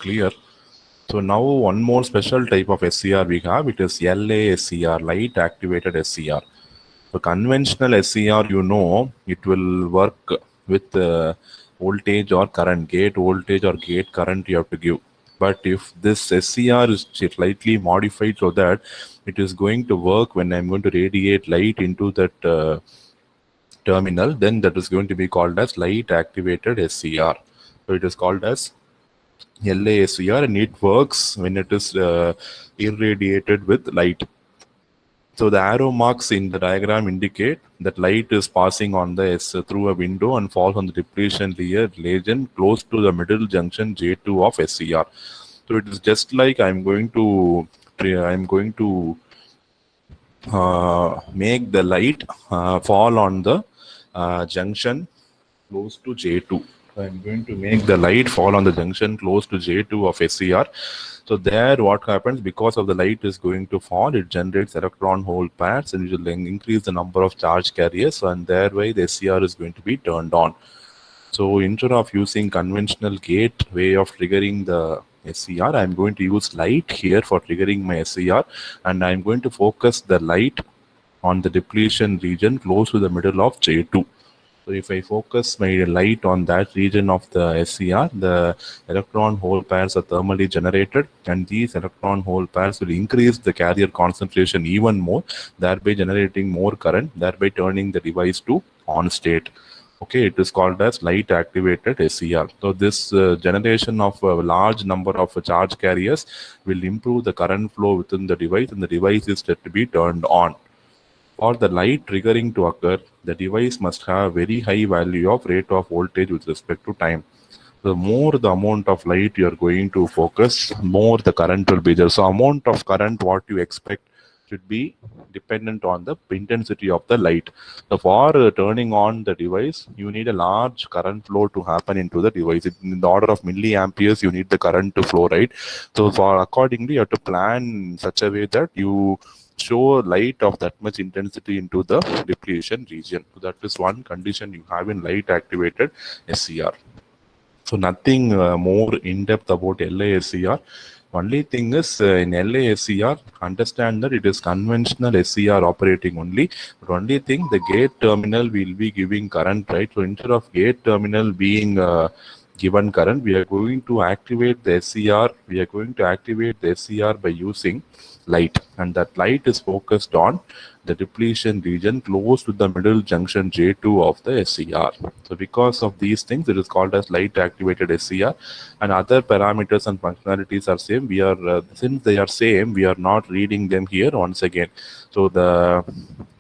clear. So now one more special type of SCR we have, it is LASCR, light activated SCR. So conventional SCR, it will work with voltage or current, gate voltage or gate current you have to give. But if this SCR is slightly modified so that it is going to work when I'm going to radiate light into that terminal, then that is going to be called as light activated SCR. So it is called as LASCR, and it works when it is irradiated with light. So the arrow marks in the diagram indicate that light is passing on the S through a window and falls on the depletion layer legend close to the middle junction J2 of SCR. So it is just like I'm going to make the light fall on the junction close to J2. So I'm going to make the light fall on the junction close to J2 of SCR. So there what happens, because of the light is going to fall, it generates electron hole pairs and it will increase the number of charge carriers, and thereby the SCR is going to be turned on. So instead of using conventional gate way of triggering the SCR, I'm going to use light here for triggering my SCR, and I'm going to focus the light on the depletion region close to the middle of J2. So if I focus my light on that region of the SCR, the electron hole pairs are thermally generated, and these electron hole pairs will increase the carrier concentration even more, thereby generating more current, thereby turning the device to on state. Okay, it is called as light activated SCR. So this generation of a large number of charge carriers will improve the current flow within the device, and the device is said to be turned on. For the light triggering to occur, the device must have very high value of rate of voltage with respect to time. The more the amount of light you are going to focus, more the current will be there. So amount of current what you expect should be dependent on the intensity of the light. So for turning on the device, you need a large current flow to happen into the device. In the order of milliamperes, you need the current to flow, right? So for accordingly, you have to plan in such a way that you show light of that much intensity into the depletion region. So that is one condition you have in light activated SCR. So nothing more in depth about LASCR. Only thing is in LASCR, understand that it is conventional SCR operating only. But only thing, the gate terminal will be giving current, right? So instead of gate terminal being given current, we are going to activate the SCR. We are going to activate the SCR by using light, and that light is focused on the depletion region close to the middle junction J2 of the SCR. So because of these things, it is called as light activated SCR, and other parameters and functionalities are same. We are since they are same, we are not reading them here once again. So the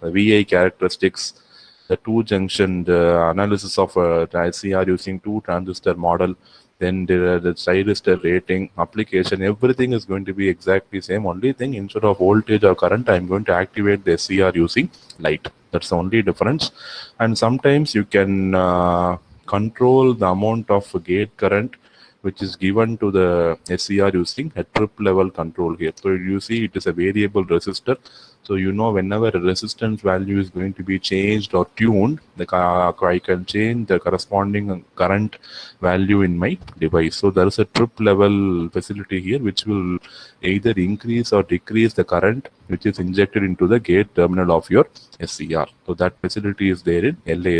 VI characteristics, the two junction, the analysis of SCR using two transistor model, then the thyristor rating, application, everything is going to be exactly same. Only thing, instead of voltage or current, I'm going to activate the SCR using light. That's the only difference. And sometimes you can control the amount of gate current which is given to the SCR using a trip level control here. So you see it is a variable resistor. So whenever a resistance value is going to be changed or tuned, I can change the corresponding current value in my device. So there is a trip level facility here which will either increase or decrease the current which is injected into the gate terminal of your SCR. So that facility is there in LA.